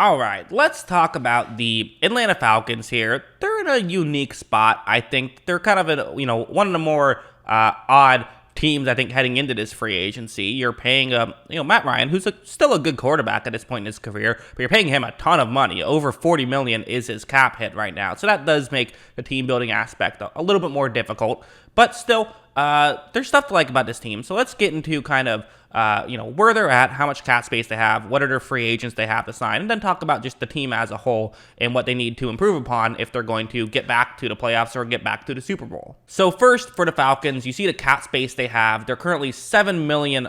All right, let's talk about the Atlanta Falcons here. They're in a unique spot. I think they're kind of one of the more odd teams, I think, heading into this free agency. You're paying Matt Ryan, who's still a good quarterback at this point in his career, but you're paying him a ton of money. Over $40 million is his cap hit right now. So that does make the team building aspect a little bit more difficult, but still, there's stuff to like about this team. So let's get into kind of where they're at, how much cap space they have, what are their free agents they have to sign, and then talk about just the team as a whole and what they need to improve upon if they're going to get back to the playoffs or get back to the Super Bowl. So first, for the Falcons, you see the cap space they have. They're currently $7 million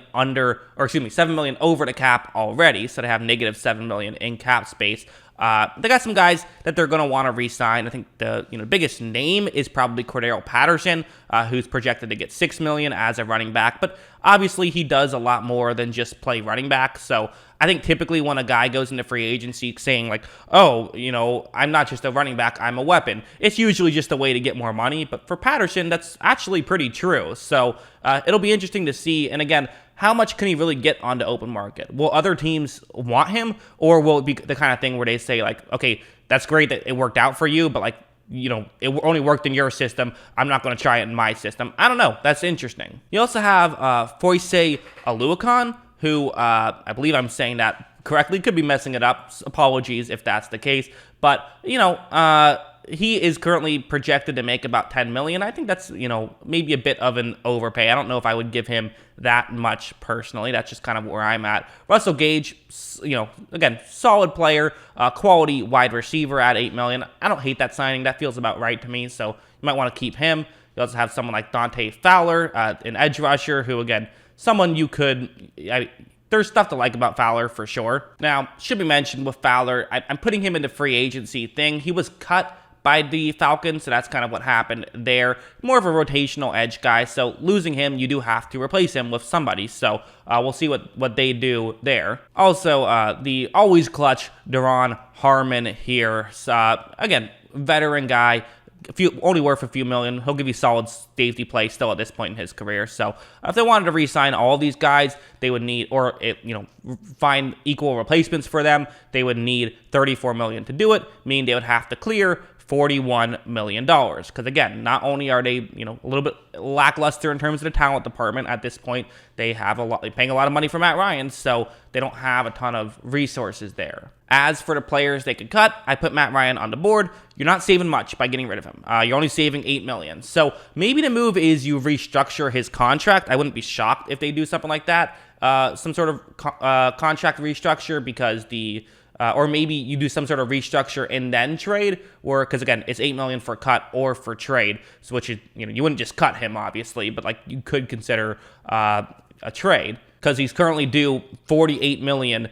over the cap already, so they have negative $7 million in cap space. They got some guys that they're going to want to re-sign. I think the biggest name is probably Cordero Patterson, who's projected to get $6 million as a running back. But obviously, he does a lot more than just play running back. So I think typically when a guy goes into free agency saying like, oh, I'm not just a running back, I'm a weapon, it's usually just a way to get more money. But for Patterson, that's actually pretty true. So it'll be interesting to see. And again, how much can he really get on the open market? Will other teams want him, or will it be the kind of thing where they say like, okay, that's great that it worked out for you, but like, it only worked in your system. I'm not going to try it in my system. I don't know. That's interesting. You also have Foyce Aluakon, who I believe I'm saying that correctly. Could be messing it up. Apologies if that's the case. But, he is currently projected to make about $10 million. I think that's, maybe a bit of an overpay. I don't know if I would give him that much personally. That's just kind of where I'm at. Russell Gage, again, solid player, quality wide receiver at $8 million. I don't hate that signing. That feels about right to me. So you might want to keep him. You also have someone like Dante Fowler, an edge rusher, who, again, someone you could... There's stuff to like about Fowler for sure. Now, should be mentioned with Fowler, I'm putting him in the free agency thing. He was cut by the Falcons, so that's kind of what happened there. More of a rotational edge guy, so losing him, you do have to replace him with somebody, so we'll see what they do there. Also, the always clutch Duron Harmon here. Again, veteran guy, only worth a few million. He'll give you solid safety play still at this point in his career. So if they wanted to re-sign all these guys, they would need, find equal replacements for them, they would need $34 million to do it, meaning they would have to clear $41 million. Because again, not only are they, a little bit lackluster in terms of the talent department at this point, they're paying a lot of money for Matt Ryan, so they don't have a ton of resources there. As for the players they could cut, I put Matt Ryan on the board. You're not saving much by getting rid of him. You're only saving $8 million. So maybe the move is you restructure his contract. I wouldn't be shocked if they do something like that. Some sort of contract restructure because or maybe you do some sort of restructure and then trade, or because again, it's $8 million for cut or for trade, so which is, you wouldn't just cut him obviously, but like you could consider a trade because he's currently due $48 million.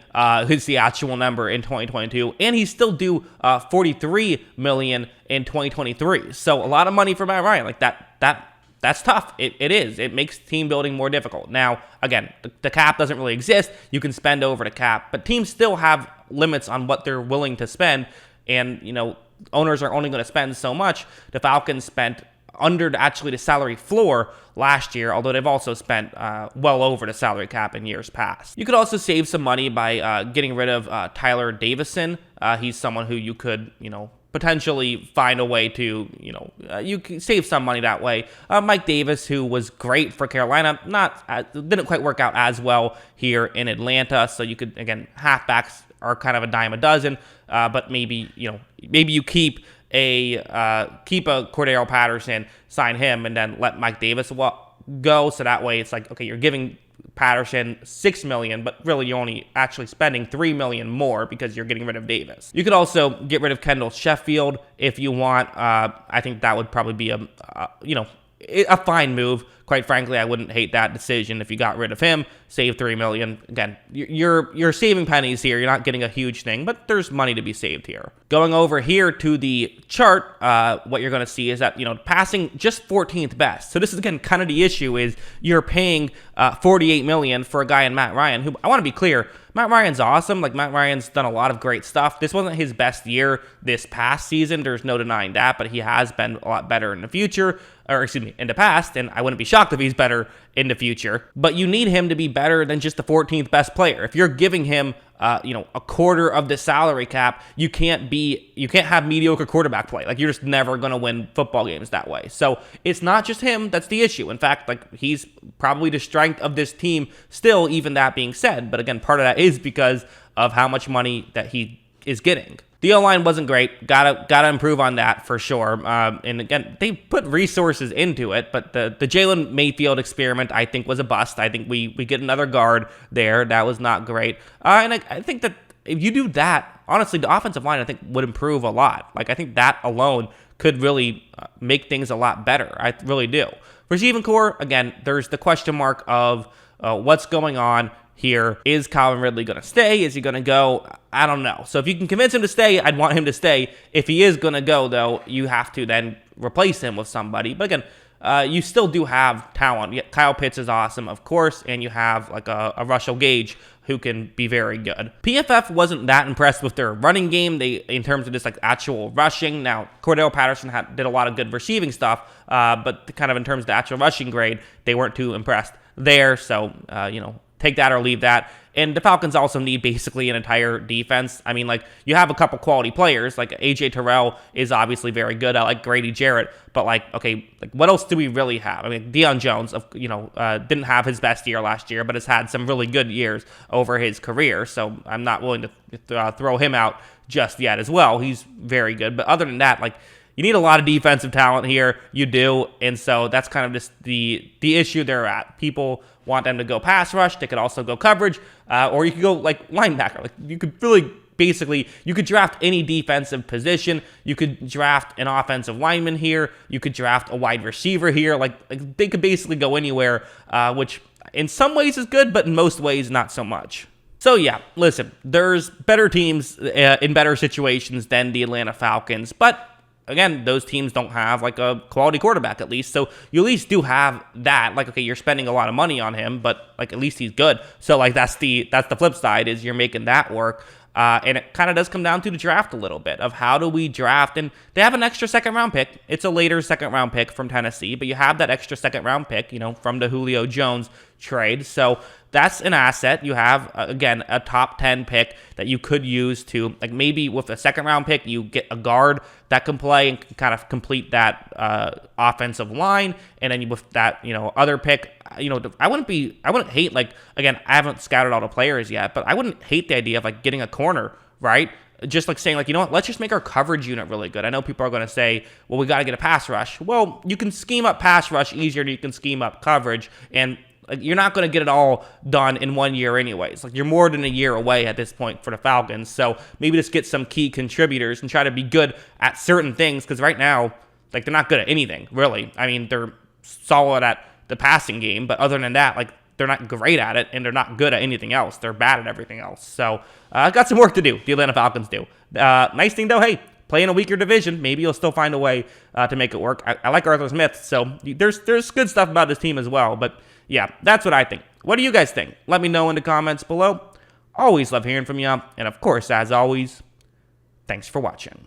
Is the actual number in 2022, and he's still due $43 million in 2023. So a lot of money for Matt Ryan, like that's tough. It is. It makes team building more difficult. Now, again, the cap doesn't really exist. You can spend over the cap, but teams still have limits on what they're willing to spend, and owners are only going to spend so much. The Falcons spent under the salary floor last year, although they've also spent well over the salary cap in years past. You could also save some money by getting rid of Tyler Davison. He's someone who you could, potentially find a way to, you can save some money that way. Mike Davis, who was great for Carolina, didn't quite work out as well here in Atlanta. So you could, again, halfbacks are kind of a dime a dozen, but maybe you keep a Cordero Patterson, sign him, and then let Mike Davis go. So that way it's like, okay, you're giving Patterson $6 million, but really you're only actually spending $3 million more because you're getting rid of Davis. You could also get rid of Kendall Sheffield if you want. I think that would probably be a fine move. Quite frankly, I wouldn't hate that decision if you got rid of him, save $3 million. Again, you're saving pennies here. You're not getting a huge thing, but there's money to be saved here. Going over here to the chart, what you're going to see is that, passing just 14th best. So this is, again, kind of the issue is you're paying $48 million for a guy in Matt Ryan, who, I want to be clear, Matt Ryan's awesome. Like, Matt Ryan's done a lot of great stuff. This wasn't his best year this past season. There's no denying that, but he has been a lot better in the future, in the past, and I wouldn't be shocked if he's better in the future. But you need him to be better than just the 14th best player. If you're giving him a quarter of the salary cap, you can't have mediocre quarterback play. Like, you're just never going to win football games that way. So it's not just him that's the issue. In fact, like, he's probably the strength of this team still, even that being said. But again, part of that is because of how much money that he is getting. The O-line wasn't great. Gotta improve on that for sure. And again, they put resources into it, but the Jalen Mayfield experiment, I think, was a bust. I think we get another guard there. That was not great. And I think that if you do that, honestly, the offensive line, I think, would improve a lot. Like, I think that alone could really make things a lot better. I really do. Receiving core, again, there's the question mark of what's going on here. Is Calvin Ridley going to stay? Is he going to go? I don't know. So if you can convince him to stay, I'd want him to stay. If he is going to go, though, you have to then replace him with somebody. But again, you still do have talent. Kyle Pitts is awesome, of course, and you have like a Russell Gage who can be very good. PFF wasn't that impressed with their running game in terms of just like actual rushing. Now, Cordell Patterson did a lot of good receiving stuff, but kind of in terms of the actual rushing grade, they weren't too impressed there. So, take that or leave that. And the Falcons also need basically an entire defense. I mean, like, you have a couple quality players. Like, A.J. Terrell is obviously very good. I like Grady Jarrett. But, like, okay, like, what else do we really have? I mean, Deion Jones, didn't have his best year last year, but has had some really good years over his career. So I'm not willing to throw him out just yet as well. He's very good. But other than that, like, you need a lot of defensive talent here. You do. And so that's kind of just the issue they're at. People want them to go pass rush. They could also go coverage. Or you could go like linebacker. Like, you could really you could draft any defensive position. You could draft an offensive lineman here. You could draft a wide receiver here. Like they could basically go anywhere, which in some ways is good, but in most ways not so much. So yeah, listen, there's better teams in better situations than the Atlanta Falcons, but again, those teams don't have like a quality quarterback at least. So you at least do have that. Like, okay, you're spending a lot of money on him, but like at least he's good. So like that's the flip side, is you're making that work. And it kind of does come down to the draft a little bit of how do we draft. And they have an extra second-round pick. It's a later second-round pick from Tennessee, but you have that extra second-round pick, from the Julio Jones trade. So that's an asset. You have, again, a top 10 pick that you could use to, like, maybe with a second-round pick, you get a guard that can play and can kind of complete that offensive line. And then with that, other pick, I wouldn't hate, like, again, I haven't scouted all the players yet, but I wouldn't hate the idea of, like, getting a corner, right? Just like saying, like, you know what, let's just make our coverage unit really good. I know people are going to say, well, we got to get a pass rush. Well, you can scheme up pass rush easier than you can scheme up coverage, and you're not going to get it all done in 1 year anyways. Like, you're more than a year away at this point for the Falcons, so maybe just get some key contributors and try to be good at certain things, because right now, like, they're not good at anything, really. I mean, they're solid at the passing game, but other than that, like, they're not great at it, and they're not good at anything else. They're bad at everything else. So, I've got some work to do. The Atlanta Falcons do. Nice thing, though, hey, play in a weaker division. Maybe you'll still find a way to make it work. I like Arthur Smith, so there's good stuff about this team as well. But, yeah, that's what I think. What do you guys think? Let me know in the comments below. Always love hearing from you. And, of course, as always, thanks for watching.